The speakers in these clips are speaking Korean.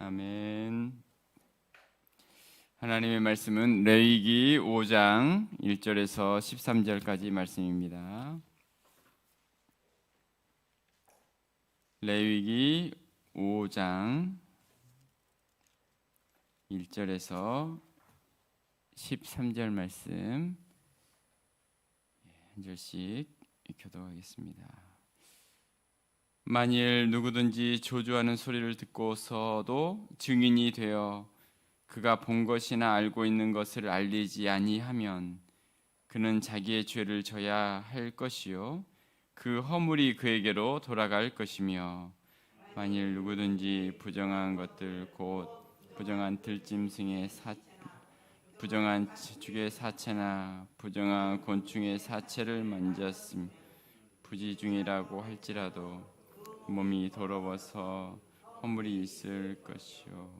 아멘. 하나님의 말씀은 레위기 5장 1절에서 13절까지 말씀입니다. 레위기 5장 1절에서 13절 말씀 한 절씩 교독하겠습니다. 만일 누구든지 조주하는 소리를 듣고서도 증인이 되어 그가 본 것이나 알고 있는 것을 알리지 아니하면 그는 자기의 죄를 져야 할 것이요 그 허물이 그에게로 돌아갈 것이며, 만일 누구든지 부정한 것들 곧 부정한 들짐승의 부정한 죽의 사체나 부정한 곤충의 사체를 만졌음 부지중이라고 할지라도 몸이 더러워서 허물이 있을 것이요,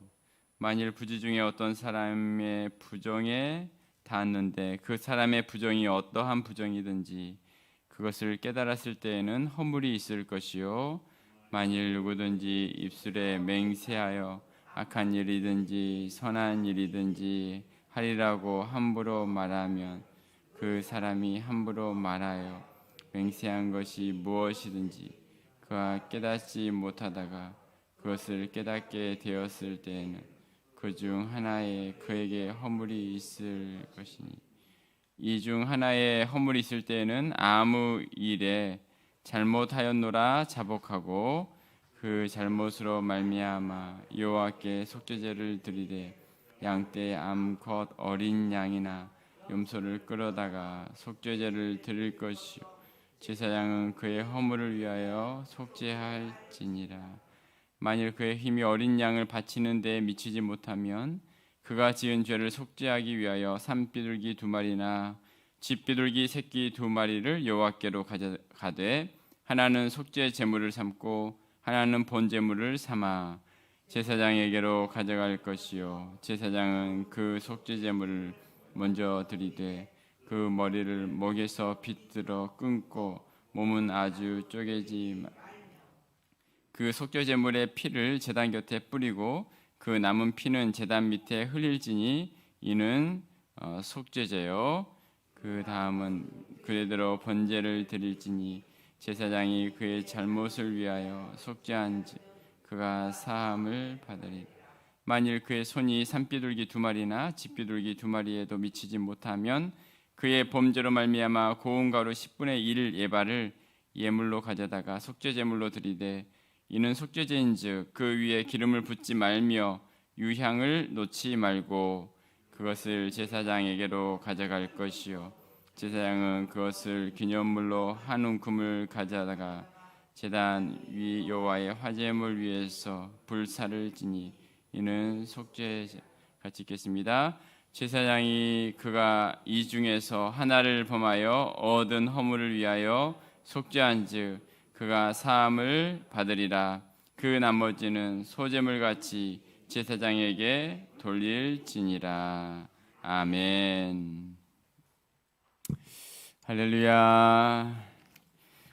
만일 부지중에 어떤 사람의 부정에 닿았는데 그 사람의 부정이 어떠한 부정이든지 그것을 깨달았을 때에는 허물이 있을 것이요, 만일 누구든지 입술에 맹세하여 악한 일이든지 선한 일이든지 하리라고 함부로 말하면 그 사람이 함부로 말하여 맹세한 것이 무엇이든지 그가 깨닫지 못하다가 그것을 깨닫게 되었을 때에는 그 중 하나에 그에게 허물이 있을 것이니, 이 중 하나에 허물이 있을 때에는 아무 일에 잘못하였노라 자복하고 그 잘못으로 말미암아 여호와께 속죄제를 드리되 양떼 암컷 어린 양이나 염소를 끌어다가 속죄제를 드릴 것이요 제사장은 그의 허물을 위하여 속죄할지니라. 만일 그의 힘이 어린 양을 바치는 데에 미치지 못하면 그가 지은 죄를 속죄하기 위하여 산비둘기 2마리나 쥐비둘기 새끼 2마리를 여호와께로 가져가되 하나는 속죄 제물을 삼고 하나는 본 제물을 삼아 제사장에게로 가져갈 것이요 제사장은 그 속죄 제물을 먼저 드리되 그 머리를 목에서 빗들어 끊고 몸은 아주 쪼개지 그 속죄 제물의 피를 제단 곁에 뿌리고 그 남은 피는 제단 밑에 흘릴지니 이는 속죄제요. 그 다음은 그대로 번제를 드릴지니 제사장이 그의 잘못을 위하여 속죄한즉 그가 사함을 받으리라. 만일 그의 손이 산비둘기 2마리나 쥐비둘기 2마리에도 미치지 못하면 그의 범죄로 말미암아 고운 가루 10분의 1 예발을 예물로 가져다가 속죄 제물로 드리되 이는 속죄제인즉 그 위에 기름을 붓지 말며 유향을 놓지 말고 그것을 제사장에게로 가져갈 것이요 제사장은 그것을 기념물로 한 움큼을 가져다가 제단 위 여호와의 화제물 위에서 불사를 지니 이는 속죄제. 같이 읽겠습니다. 제사장이 그가 이 중에서 하나를 범하여 얻은 허물을 위하여 속죄한즉 그가 사함을 받으리라. 그 나머지는 소제물같이 제사장에게 돌릴지니라. 아멘. 할렐루야.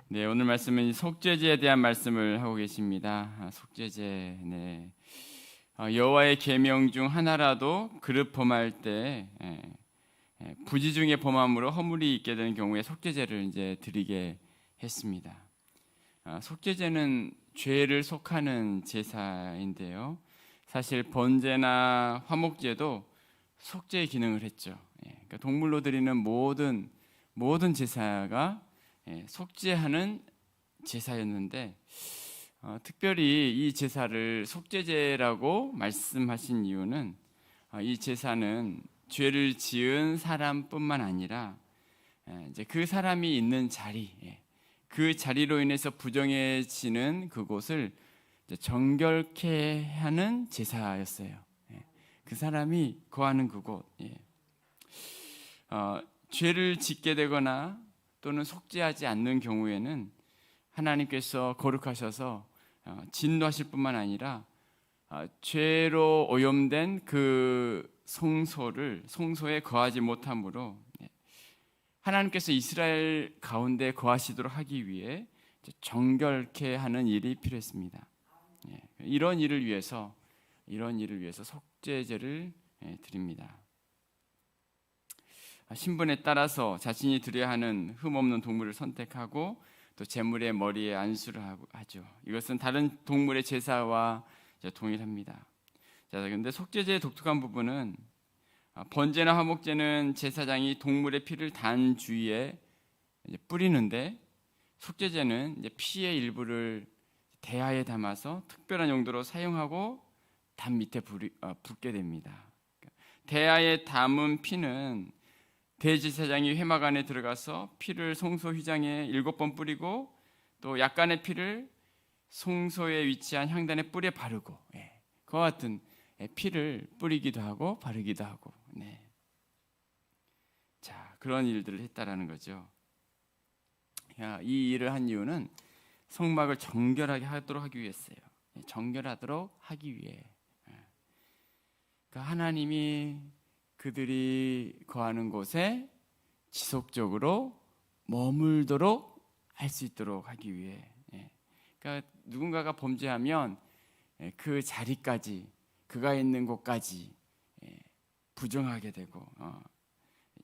네, 오늘 말씀은 속죄제에 대한 말씀을 하고 계십니다. 속죄제. 네. 여호와의 계명 중 하나라도 그릇 범할 때 부지중에 범함으로 허물이 있게 되는 경우에 속죄제를 이제 드리게 했습니다. 속죄제는 죄를 속하는 제사인데요. 사실 번제나 화목제도 속죄의 기능을 했죠. 그러니까 동물로 드리는 모든 제사가 속죄하는 제사였는데 특별히 이 제사를 속죄제라고 말씀하신 이유는 이 제사는 죄를 지은 사람뿐만 아니라 이제 그 사람이 있는 자리, 그 자리로 인해서 부정해지는 그곳을 정결케 하는 제사였어요. 그 사람이 거하는 그곳, 죄를 짓게 되거나 또는 속죄하지 않는 경우에는 하나님께서 거룩하셔서 진노하실 뿐만 아니라 죄로 오염된 그 성소에 거하지 못함으로 하나님께서 이스라엘 가운데 거하시도록 하기 위해 정결케 하는 일이 필요했습니다. 이런 일을 위해서 이런 일을 위해서 속죄제를 드립니다. 신분에 따라서 자신이 드려야 하는 흠없는 동물을 선택하고 또 제물의 머리에 안수를 하죠. 이것은 다른 동물의 제사와 동일합니다. 자, 그런데 속죄제의 독특한 부분은 번제나 화목제는 제사장이 동물의 피를 단 주위에 뿌리는데, 속죄제는 이제 피의 일부를 대야에 담아서 특별한 용도로 사용하고 단 밑에 붓게 됩니다. 대야에 담은 피는 대제사장이 회막 안에 들어가서 피를 송소 휘장에 7번 뿌리고 또 약간의 피를 송소에 위치한 향단의 뿔에 바르고, 그와 같은 피를 뿌리기도 하고 바르기도 하고, 자, 그런 일들을 했다라는 거죠. 이 일을 한 이유는 성막을 정결하게 하도록 하기 위해서요. 정결하도록 하기 위해. 그러니까 하나님이 그들이 거하는 곳에 지속적으로 머물도록 할 수 있도록 하기 위해. 그러니까 누군가가 범죄하면 그 자리까지, 그가 있는 곳까지 부정하게 되고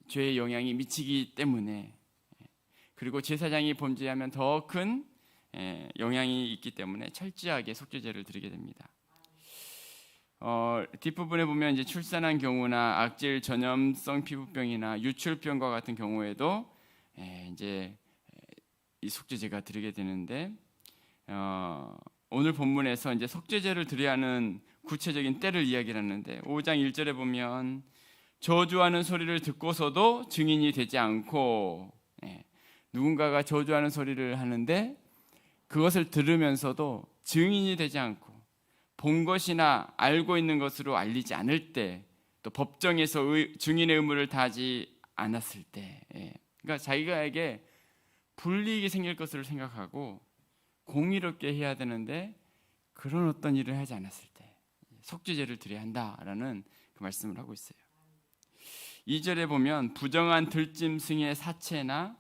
죄의 영향이 미치기 때문에, 그리고 제사장이 범죄하면 더 큰 영향이 있기 때문에 철저하게 속죄제를 드리게 됩니다. 뒷부분에 보면 이제 출산한 경우나 악질 전염성 피부병이나 유출병과 같은 경우에도 이제 이 속죄제가 드리게 되는데, 오늘 본문에서 이제 속죄제를 드려야 하는 구체적인 때를 이야기를 하는데, 5장 1절에 보면 저주하는 소리를 듣고서도 증인이 되지 않고, 누군가가 저주하는 소리를 하는데 그것을 들으면서도 증인이 되지 않고 본 것이나 알고 있는 것으로 알리지 않을 때, 또 법정에서 증인의 의무를 다하지 않았을 때, 그러니까 자기가에게 불이익이 생길 것을 생각하고 공의롭게 해야 되는데 그런 어떤 일을 하지 않았을 때 속죄제를 드려야 한다라는 그 말씀을 하고 있어요. 2절에 보면 부정한 들짐승의 사체나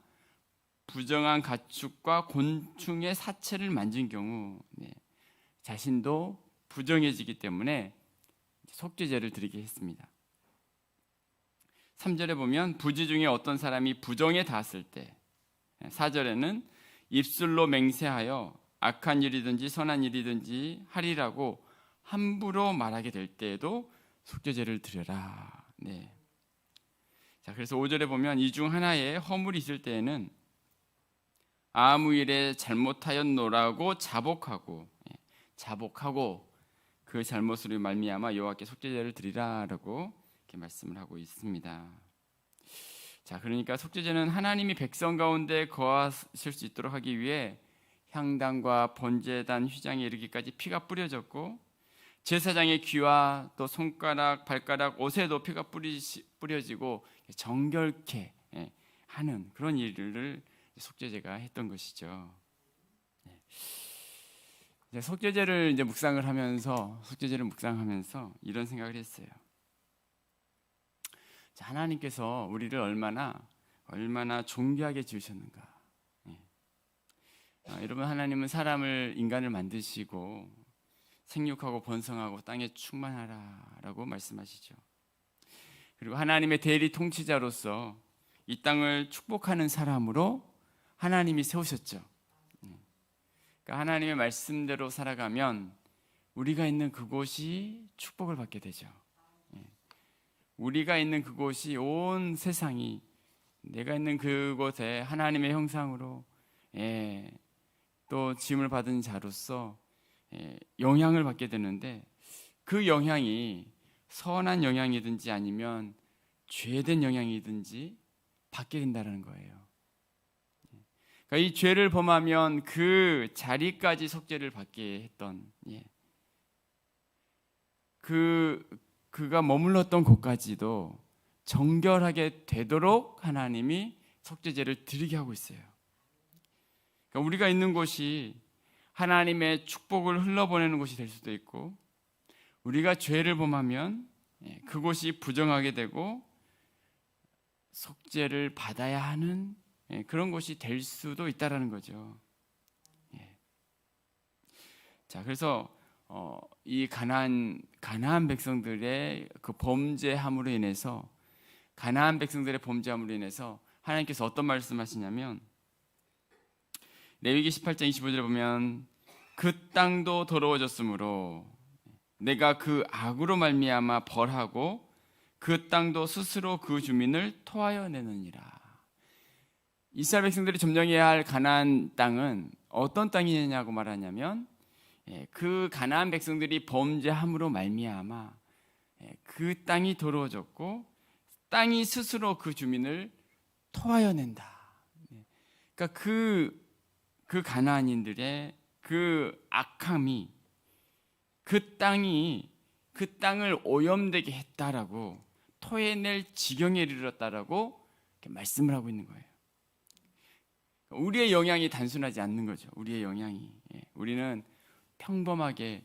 부정한 가축과 곤충의 사체를 만진 경우 자신도 부정해지기 때문에 속죄제를 드리게 했습니다. 3절에 보면 부지 중에 어떤 사람이 부정에 닿았을 때, 4절에는 입술로 맹세하여 악한 일이든지 선한 일이든지 하리라고 함부로 말하게 될 때에도 속죄제를 드려라. 자, 그래서 5절에 보면 이 중 하나에 허물이 있을 때에는 아무 일에 잘못하였노라고 자복하고 그 잘못으로 말미암아 여호와께 속죄제를 드리라라고 이렇게 말씀을 하고 있습니다. 자, 그러니까 속죄제는 하나님이 백성 가운데 거하실 수 있도록 하기 위해 향단과 번제단 휘장에 이르기까지 피가 뿌려졌고, 제사장의 귀와 또 손가락, 발가락, 옷에도 피가 뿌려지고 정결케 하는 그런 일을 속죄제가 했던 것이죠. 속죄제를 이제 속죄제를 묵상하면서 이런 생각을 했어요. 자, 하나님께서 우리를 얼마나 존귀하게 지으셨는가. 여러분, 하나님은 인간을 만드시고 생육하고 번성하고 땅에 충만하라라고 말씀하시죠. 그리고 하나님의 대리 통치자로서 이 땅을 축복하는 사람으로 하나님이 세우셨죠. 그러니까 하나님의 말씀대로 살아가면 우리가 있는 그곳이 축복을 받게 되죠. 우리가 있는 그곳이 온 세상이 내가 있는 그곳에 하나님의 형상으로 또 지음을 받은 자로서 영향을 받게 되는데, 그 영향이 선한 영향이든지 아니면 죄된 영향이든지 받게 된다는 거예요. 그러니까 이 죄를 범하면 그 자리까지 속죄를 받게 했던, 그가 머물렀던 곳까지도 정결하게 되도록 하나님이 속죄제를 드리게 하고 있어요. 그러니까 우리가 있는 곳이 하나님의 축복을 흘러보내는 곳이 될 수도 있고, 우리가 죄를 범하면 그곳이 부정하게 되고 속죄를 받아야 하는 그런 곳이 될 수도 있다라는 거죠. 자, 그래서 이 가나안 가나안 백성들의 그 범죄함으로 인해서 가나안 백성들의 범죄함으로 인해서 하나님께서 어떤 말씀하시냐면 레위기 18장 25절에 보면 그 땅도 더러워졌으므로 내가 그 악으로 말미암아 벌하고 그 땅도 스스로 그 주민을 토하여 내느니라. 이스라엘 백성들이 점령해야 할 가나안 땅은 어떤 땅이냐고 말하냐면 그 가나안 백성들이 범죄함으로 말미암아 그 땅이 더러워졌고 땅이 스스로 그 주민을 토하여 낸다. 그러니까 그 가나안인들의 그 악함이 그 땅을 오염되게 했다라고 토해낼 지경에 이르렀다라고 말씀을 하고 있는 거예요. 우리의 영향이 단순하지 않는 거죠. 우리의 영향이 우리는 평범하게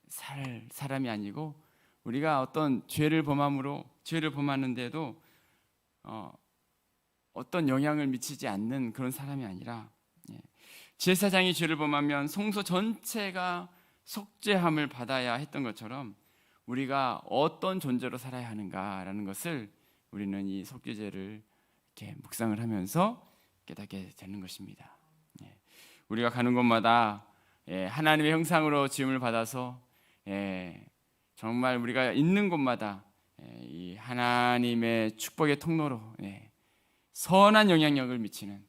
살 사람이 아니고 우리가 어떤 죄를 범하는데도 어떤 영향을 미치지 않는 그런 사람이 아니라 제사장이 죄를 범하면 성소 전체가 속죄함을 받아야 했던 것처럼 우리가 어떤 존재로 살아야 하는가라는 것을 우리는 이 속죄제를 이렇게 묵상을 하면서 깨닫게 되는 것입니다. 우리가 가는 곳마다 하나님의 형상으로 지음을 받아서 정말 우리가 있는 곳마다 이 하나님의 축복의 통로로 선한 영향력을 미치는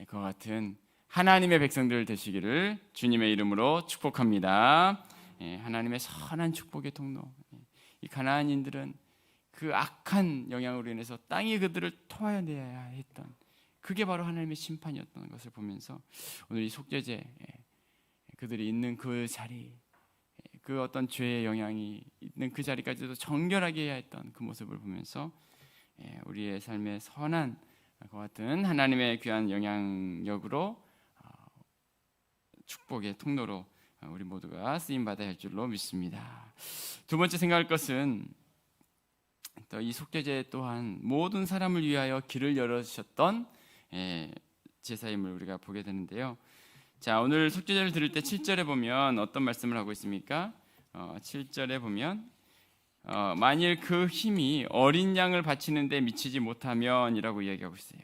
그와 같은 하나님의 백성들 되시기를 주님의 이름으로 축복합니다. 하나님의 선한 축복의 통로. 이 가나안인들은 그 악한 영향으로 인해서 땅이 그들을 토하여 내야 했던 그게 바로 하나님의 심판이었던 것을 보면서 오늘 이 속죄제 그들이 있는 그 자리 그 어떤 죄의 영향이 있는 그 자리까지도 정결하게 해야 했던 그 모습을 보면서 우리의 삶의 선한 그와 같은 하나님의 귀한 영향력으로 축복의 통로로 우리 모두가 쓰임받아야 할 줄로 믿습니다. 두 번째 생각할 것은 또 이 속죄제 또한 모든 사람을 위하여 길을 열어주셨던 제사임을 우리가 보게 되는데요. 자, 오늘 속죄제를 드릴 때 7절에 보면 어떤 말씀을 하고 있습니까? 7절에 보면 만일 그 힘이 어린 양을 바치는데 미치지 못하면이라고 이야기하고 있어요.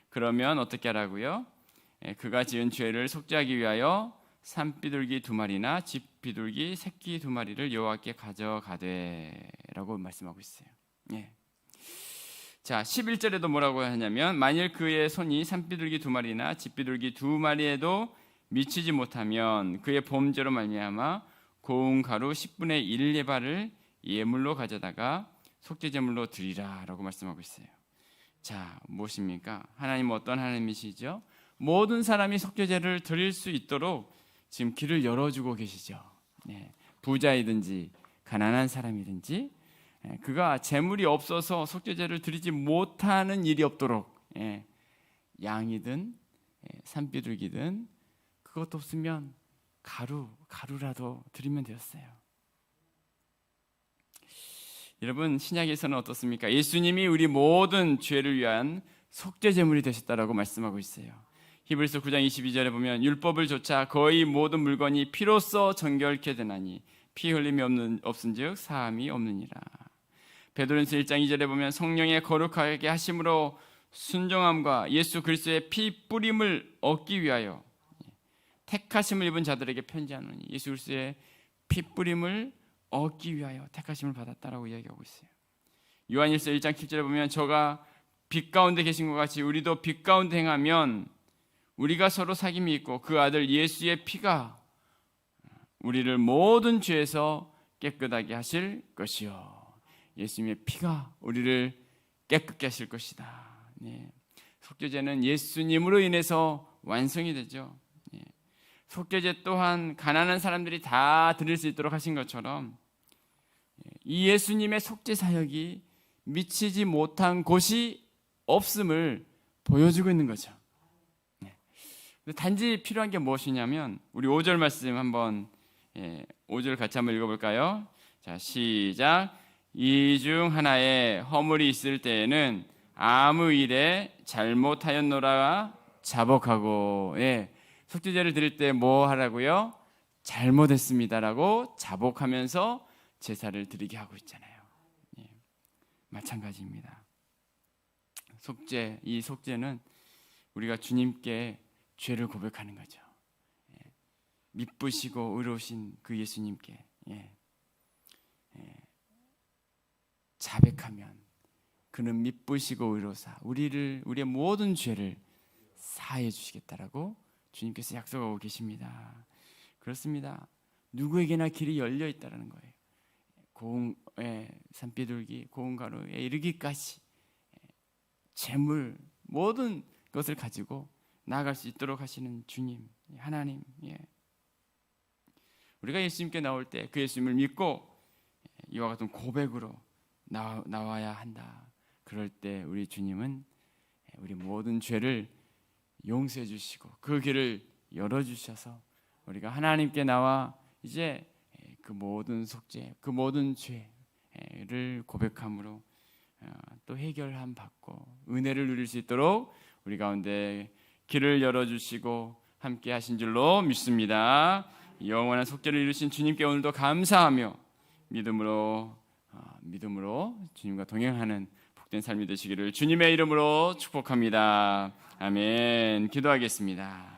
그러면 어떻게 하라고요? 그가 지은 죄를 속죄하기 위하여 산비둘기 2마리나 집비둘기 새끼 2마리를 여호와께 가져가되라고 말씀하고 있어요. 자, 11절에도 뭐라고 하냐면 만일 그의 손이 산비둘기 2마리나 집비둘기 2마리에도 미치지 못하면 그의 범죄로 말미암아 고운 가루 10분의 1 예발을 예물로 가져다가 속죄제물로 드리라라고 말씀하고 있어요. 자, 무엇입니까? 하나님은 어떤 하나님이시죠? 모든 사람이 속죄제를 드릴 수 있도록 지금 길을 열어주고 계시죠. 부자이든지 가난한 사람이든지 그가 재물이 없어서 속죄제를 드리지 못하는 일이 없도록 양이든 산비둘기든 그것도 없으면 가루라도 드리면 되었어요. 여러분, 신약에서는 어떻습니까? 예수님이 우리 모든 죄를 위한 속죄제물이 되셨다라고 말씀하고 있어요. 히브리서 9장 22절에 보면 율법을 조차 거의 모든 물건이 피로써 정결케 되나니 피 흘림이 없은즉 사함이 없느니라. 베드로전서 1장 2절에 보면 성령의 거룩하게 하심으로 순종함과 예수 그리스도의 피 뿌림을 얻기 위하여 택하심을 입은 자들에게 편지하노니 예수 그리스도의 피 뿌림을 얻기 위하여 택하심을 받았다라고 이야기하고 있어요. 요한일서 1장 7절에 보면 저가 빛 가운데 계신 것 같이 우리도 빛 가운데 행하면 우리가 서로 사귐이 있고 그 아들 예수의 피가 우리를 모든 죄에서 깨끗하게 하실 것이요. 예수님의 피가 우리를 깨끗게 하실 것이다. 속죄제는 예수님으로 인해서 완성이 되죠. 속죄제 또한 가난한 사람들이 다 드릴 수 있도록 하신 것처럼 이 예수님의 속죄 사역이 미치지 못한 곳이 없음을 보여주고 있는 거죠. 단지 필요한 게 무엇이냐면 우리 5절 말씀 한번 5절 같이 한번 읽어볼까요? 자, 시작. 이 중 하나에 허물이 있을 때에는 아무 일에 잘못하였노라 자복하고 속죄제를 드릴 때 뭐 하라고요? 잘못했습니다라고 자복하면서 제사를 드리게 하고 있잖아요. 예, 마찬가지입니다. 속죄, 이 속죄는 우리가 주님께 죄를 고백하는 거죠. 예, 미쁘시고 의로우신 그 예수님께 자백하면 그는 미쁘시고 의로사 우리의 모든 죄를 사해 주시겠다라고 주님께서 약속하고 계십니다. 그렇습니다. 누구에게나 길이 열려 있다라는 거예요. 산비둘기 고운 가루에 이르기까지 재물 모든 것을 가지고 나아갈 수 있도록 하시는 주님, 하나님. 우리가 예수님께 나올 때 그 예수님을 믿고 이와 같은 고백으로 나와야 한다. 그럴 때 우리 주님은 우리 모든 죄를 용서해 주시고 그 길을 열어주셔서 우리가 하나님께 나와 이제 그 모든 속죄, 그 모든 죄를 고백함으로 또 해결함 받고 은혜를 누릴 수 있도록 우리 가운데 길을 열어주시고 함께 하신 줄로 믿습니다. 영원한 속죄를 이루신 주님께 오늘도 감사하며 믿음으로 주님과 동행하는 복된 삶이 되시기를 주님의 이름으로 축복합니다. 아멘. 기도하겠습니다.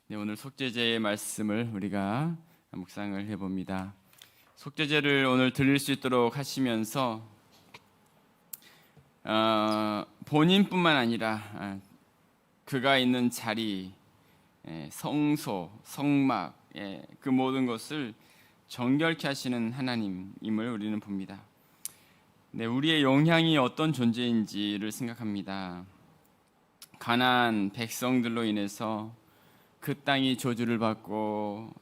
네, 오늘 속죄제의 말씀을 우리가 묵상을 해봅니다. 속죄제를 오늘 드릴 수 있도록 하시면서 본인뿐만 아니라 그가 있는 자리, 성소, 성막, 그 모든 것을 정결케 하시는 하나님임을 우리는 봅니다. 네, 우리의 영향이 어떤 존재인지를 생각합니다. 가나안 백성들로 인해서 그 땅이 저주를 받고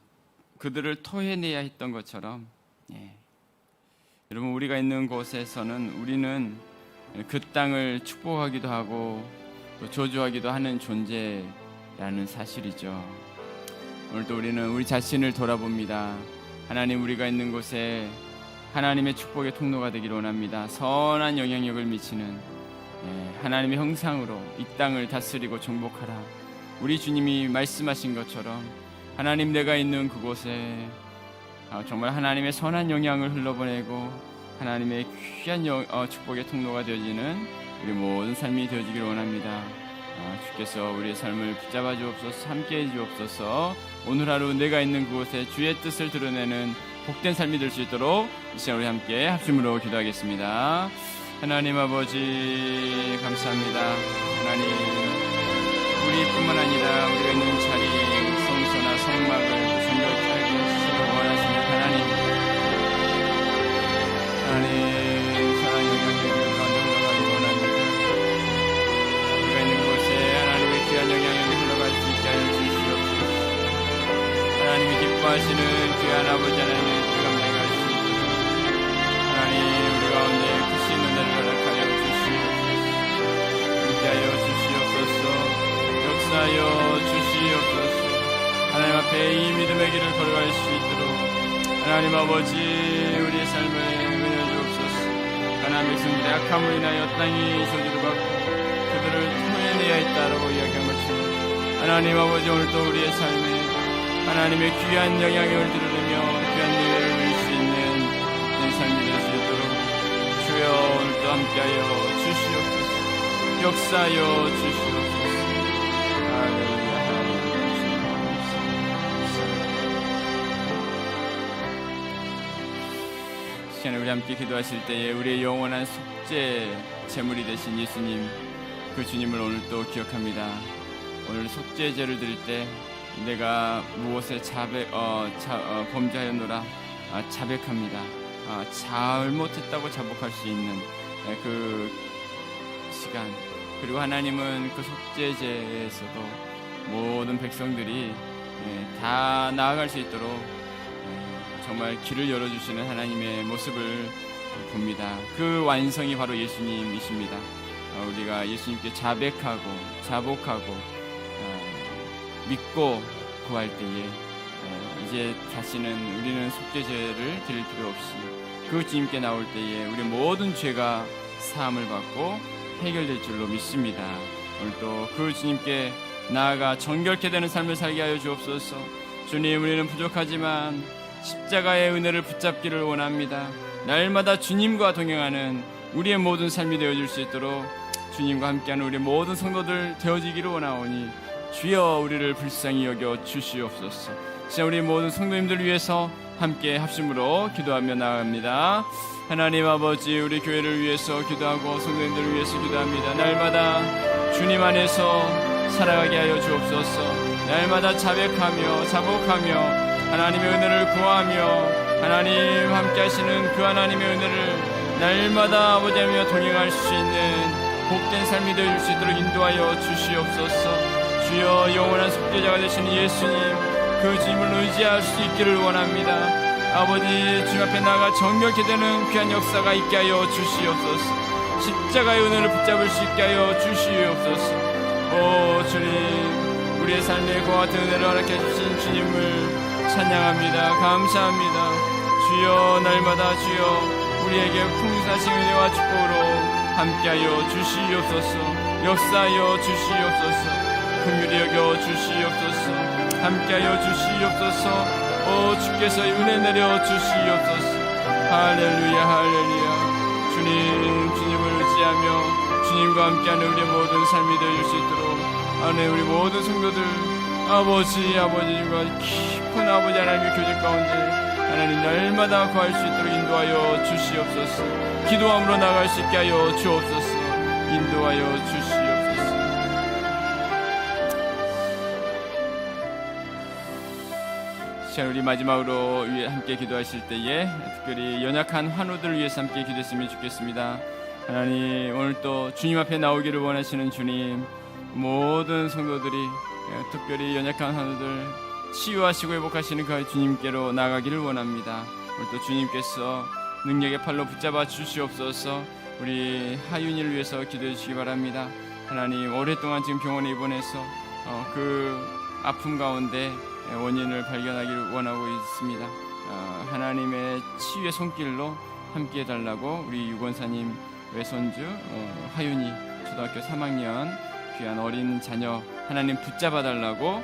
그들을 토해내야 했던 것처럼 여러분 우리가 있는 곳에서는 우리는 그 땅을 축복하기도 하고 또 저주하기도 하는 존재라는 사실이죠. 오늘도 우리는 우리 자신을 돌아봅니다. 하나님 우리가 있는 곳에 하나님의 축복의 통로가 되기를 원합니다. 선한 영향력을 미치는 하나님의 형상으로 이 땅을 다스리고 정복하라. 우리 주님이 말씀하신 것처럼 하나님 내가 있는 그곳에 정말 하나님의 선한 영향을 흘러보내고 하나님의 귀한 축복의 통로가 되어지는 우리 모든 삶이 되어지기를 원합니다. 주께서 우리의 삶을 붙잡아 주옵소서. 함께해 주옵소서. 오늘 하루 내가 있는 그곳에 주의 뜻을 드러내는 복된 삶이 될 수 있도록 이 시간 우리 함께 합심으로 기도하겠습니다. 하나님 아버지 감사합니다. 하나님 우리뿐만 아니라 우리가 있는 자리 성소나 성막을 정결케 하게 하시기를 원하시는 하나님 사랑 영향력을 흘러가기 원합니다. 우리가 있는 곳에 하나님의 귀한 영향력이 흘러갈 수 있게 하여 주시옵소서. 하나님이 기뻐하시는 귀한 아버지 하나님의 뜻 감당할 수 있도록 하나님 우리 가운데 크신 은혜를 허락하여 주시옵소서. 함께하여 주시옵소서. 역사하여 주시옵소서. 하나님 앞에 이 믿음의 길을 걸어갈 수 있도록 하나님 아버지 우리의 삶을 은혜 주옵소서. 하나님의 백성들의 악함으로 인하여 땅이 저주를 받고 그들을 토해내야 했다라고 이야기한 것처럼 하나님 아버지 오늘도 우리의 삶에 하나님의 귀한 영향력을 드러내며 귀한 예배를 누릴 수 있는 내 삶이 될 수 있도록 주여 오늘도 함께하여 주시옵소서. 역사하여 주시옵소서. 할렐루야. 시간에 우리 함께 기도하실 때에 우리의 영원한 속죄 제물이 되신 예수님 그 주님을 오늘 또 기억합니다. 오늘 속죄제를 드릴 때 내가 무엇에 범죄하였노라 자백합니다. 잘못했다고 자복할 수 있는 그 시간 그리고 하나님은 그 속죄제에서도 모든 백성들이 다 나아갈 수 있도록 정말 길을 열어주시는 하나님의 모습을 봅니다. 그 완성이 바로 예수님이십니다. 우리가 예수님께 자백하고 자복하고 믿고 구할 때에 이제 다시는 우리는 속죄제를 드릴 필요 없이 그 주님께 나올 때에 우리 모든 죄가 사함을 받고 해결될 줄로 믿습니다. 오늘 또 그 주님께 나아가 정결케 되는 삶을 살게 하여 주옵소서. 주님, 우리는 부족하지만 십자가의 은혜를 붙잡기를 원합니다. 날마다 주님과 동행하는 우리의 모든 삶이 되어질 수 있도록 주님과 함께하는 우리 모든 성도들 되어지기를 원하오니 주여 우리를 불쌍히 여겨 주시옵소서. 진짜 우리 모든 성도님들 위해서 함께 합심으로 기도하며 나아갑니다. 하나님 아버지, 우리 교회를 위해서 기도하고 성도님들을 위해서 기도합니다. 날마다 주님 안에서 살아가게 하여 주옵소서. 날마다 자백하며 자복하며 하나님의 은혜를 구하며 하나님 함께 하시는 그 하나님의 은혜를 날마다 아버지하며 동행할 수 있는 복된 삶이 되어줄 수 있도록 인도하여 주시옵소서. 주여, 영원한 속죄자가 되시는 예수님, 그 주님을 의지할 수 있기를 원합니다. 아버지, 주님 앞에 나아가 정결케 되는 귀한 역사가 있게 하여 주시옵소서. 십자가의 은혜를 붙잡을 수 있게 하여 주시옵소서. 오 주님, 우리의 삶에 그와 같은 은혜를 허락해 주신 주님을 찬양합니다. 감사합니다. 주여, 날마다 주여 우리에게 풍성하신 은혜와 축복으로 함께하여 주시옵소서. 역사하여 주시옵소서. 긍휼히 여겨 주시옵소서. 함께하여 주시옵소서. 오 주께서 은혜 내려 주시옵소서. 할렐루야 할렐루야. 주님을 의지하며 주님과 함께하는 우리의 모든 삶이 되어줄 수 있도록 하나님, 우리 모든 성도들 아버지와 깊은 아버지 하나님의 교제 가운데 하나님 날마다 거할 수 있도록 인도하여 주시옵소서. 기도함으로 나아갈 수 있게 하여 주옵소서. 인도하여 주시옵소서. 자, 우리 마지막으로 함께 기도하실 때에 특별히 연약한 환우들을 위해서 함께 기도했으면 좋겠습니다. 하나님, 오늘 또 주님 앞에 나오기를 원하시는 주님, 모든 성도들이 특별히 연약한 환우들 치유하시고 회복하시는 그 주님께로 나가기를 원합니다. 오늘 또 주님께서 능력의 팔로 붙잡아 주시옵소서. 우리 하윤이를 위해서 기도해 주시기 바랍니다. 하나님, 오랫동안 지금 병원에 입원해서 그 아픔 가운데 원인을 발견하기를 원하고 있습니다. 하나님의 치유의 손길로 함께 해달라고 우리 유권사님 외손주 하윤이 초등학교 3학년 귀한 어린 자녀 하나님 붙잡아달라고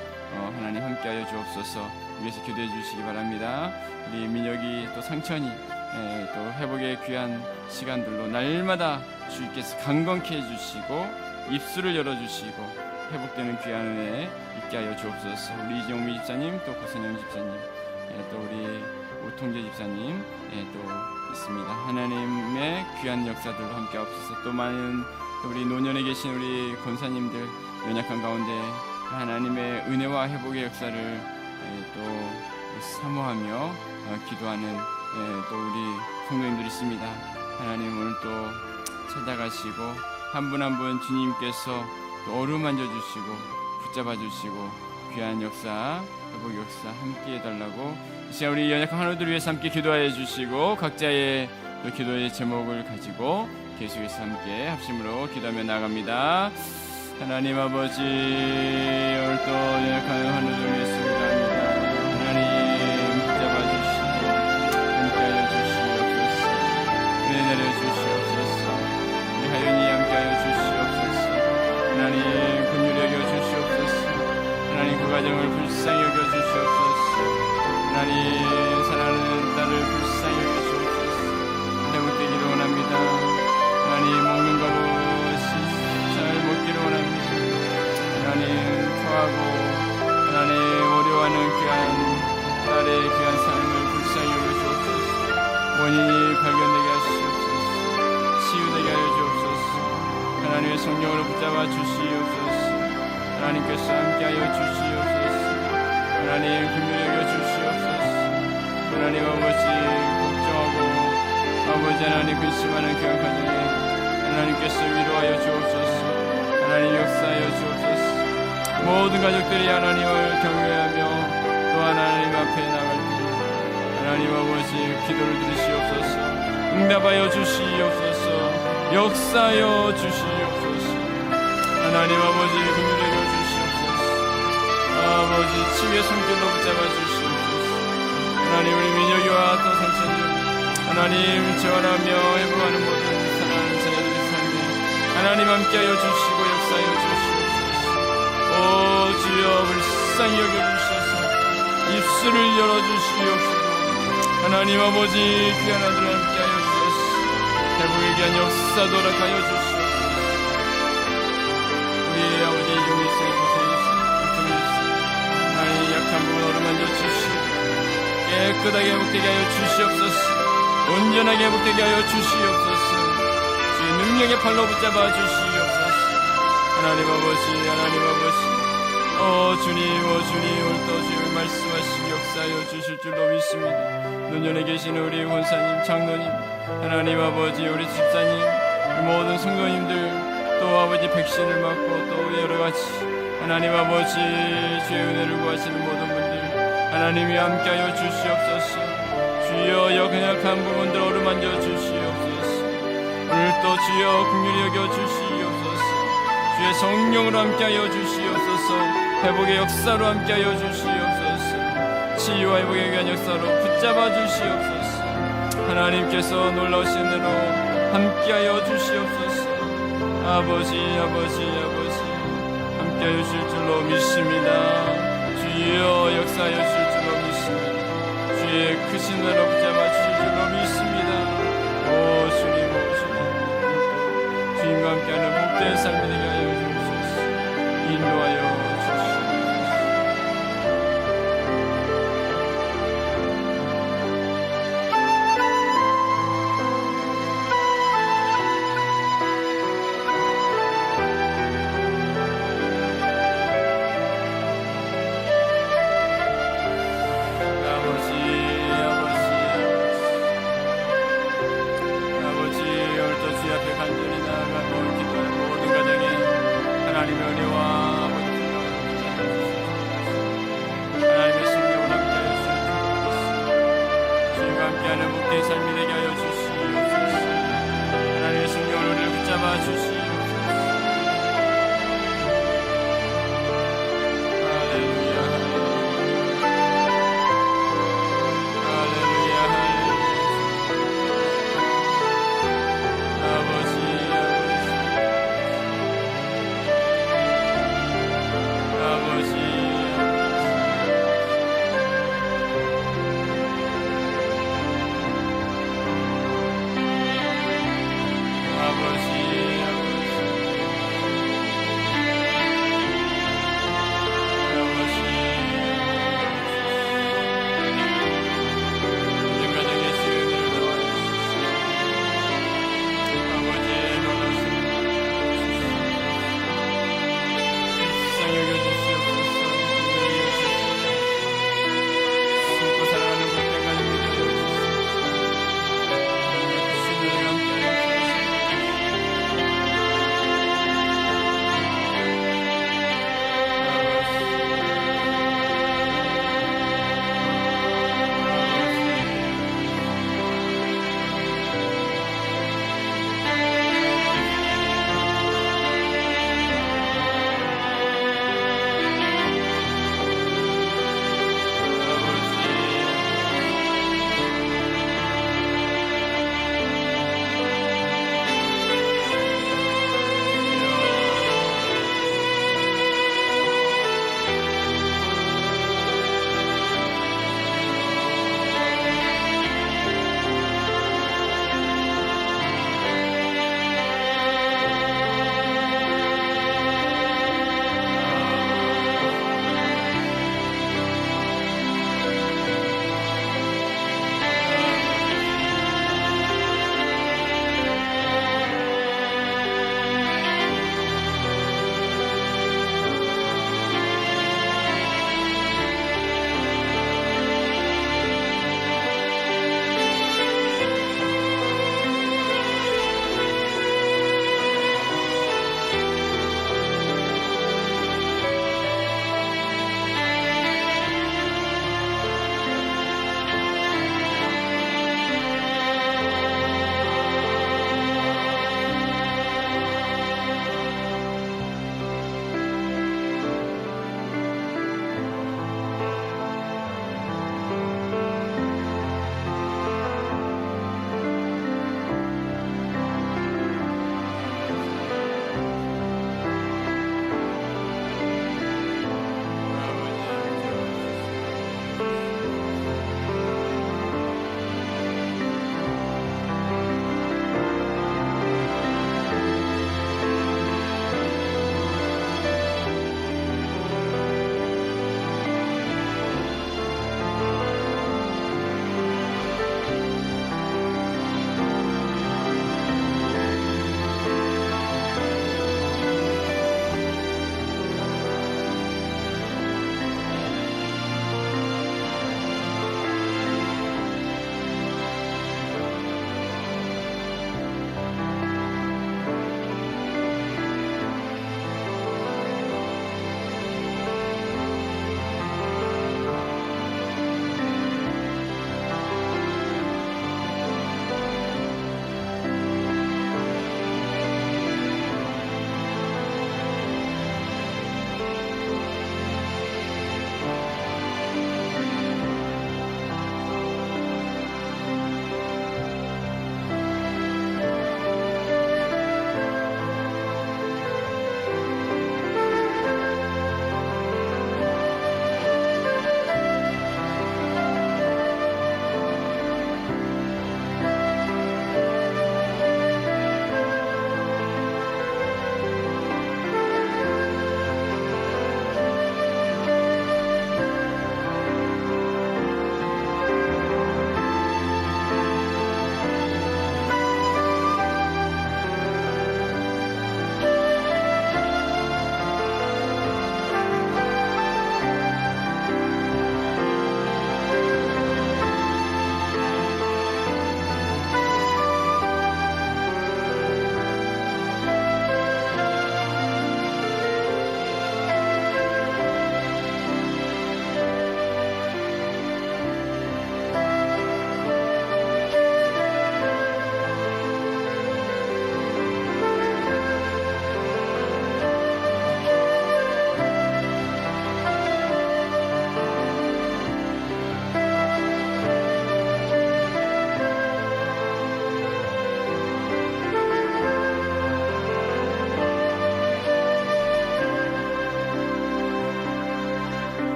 하나님 함께하여 주옵소서. 위해서 기도해 주시기 바랍니다. 우리 민혁이 또 상천이 또 회복의 귀한 시간들로 날마다 주께서 강건케 해주시고 입술을 열어주시고 회복되는 귀한 은혜 있게 하여 주옵소서. 우리 이정미 집사님, 또 고선영 집사님, 또 우리 오통재 집사님 또 있습니다. 하나님의 귀한 역사들로 함께 하옵소서. 또 많은 우리 노년에 계신 우리 권사님들 연약한 가운데 하나님의 은혜와 회복의 역사를 또 사모하며 기도하는 또 우리 성도님들이 있습니다. 하나님, 오늘 또 찾아가시고 한 분 한 분 주님께서 또 어루만져 주시고 붙잡아 주시고 귀한 역사, 회복 역사 함께 해달라고 이 시간 우리 연약한 환우들 위해서 함께 기도하여 주시고 각자의 또 기도의 제목을 가지고 계속해서 함께 합심으로 기도하며 나갑니다. 하나님 아버지, 오늘 또 연약한 환우들 위해서 기도합니다. 하나님 붙잡아 주시고 함께하여 주시옵소서. 은혜 내려 주시옵소서. 우리 하윤이 함께하여 주시옵소서. 하나님 긍휼히 여겨 주시옵소서. 하나님 그 가정을 불쌍히 여겨 주시옵소서. 하나님 사랑하는 딸을 불쌍히 여겨 주옵소서. 회복되기를 원합니다. 하나님 먹는 것이 잘 먹기를 원합니다. 하나님 토하고 하나님 어려워하는 귀한 딸의 귀한 삶을 불쌍히 여겨 주옵소서. 원인이 발견되게 하시옵소서. 치유되게 하여 주옵소서. 하나님의 성령으로 붙잡아 주시옵소서. 하나님께서 함께하여 주시옵소서. 하나님 긍휼히 여겨 주시옵소서. 하나님 아버지, 걱정하고 아버지 하나님 근심하는 귀한 가정에 하나님께서 위로하여 주옵소서. 하나님 역사하여 주옵소서. 모든 가족들이 하나님을 경외하며 또한 하나님 앞에 나갈 때 하나님 아버지 기도를 들으시옵소서. 응답하여 주시옵소서. 역사하여 주시옵소서. 하나님 아버지 긍휼히 여겨 주시옵소서. 아버지 치유의 손길로 붙잡아 주시옵소서. 하나님 우리 민혁이와 또 상천이 하나님 재활하며 회복하는 모든 사랑하는 자녀들의 삶에 하나님 함께하여 주시고 역사하여 주시옵소서. 오 주여 불쌍히 여겨주셔서 입술을 열어주시옵소서. 하나님 아버지 귀한 아들 함께하여 주셔서 회복의 귀한 역사 도락하여 주시옵소서. 우리 아버지 용일성의 고생이시오. 하나님 약한 부분 어루만져 주시고 깨끗하게 회복되게 하여 주시옵소서. 온전하게 회복되게 하여 주시옵소서. 주의 능력의 팔로 붙잡아 주시옵소서. 하나님 아버지 주님 오늘 또 주의 말씀하시기 역사하여 주실 줄로 믿습니다. 논현에 계시는 우리 권사님 장로님 하나님 아버지 우리 집사님 모든 성도님들 또 아버지 백신을 맞고 또 여러가지 하나님 아버지 주의 은혜를 구하시는 모든 분들 하나님이 함께하여 주시옵소서. 주여 연약한 부분들 어루만져 주시옵소서. 오늘 또 주여 긍휼히 여겨 주시옵소서. 주의 성령으로 함께하여 주시옵소서. 회복의 역사로 함께하여 주시옵소서. 치유와 회복의 귀한 역사로 붙잡아 주시옵소서. 하나님께서 놀라우신 대로 함께하여 주시옵소서. 아버지 함께하여 주실 줄로 믿습니다. 주여 역사하여 주실 줄로 믿습니다. 주의 크신 나라 붙잡아 주실 줄로 믿습니다. 오 주님 주님과 함께하는 복된 삶이 되게 하여 주옵소서. 인도하여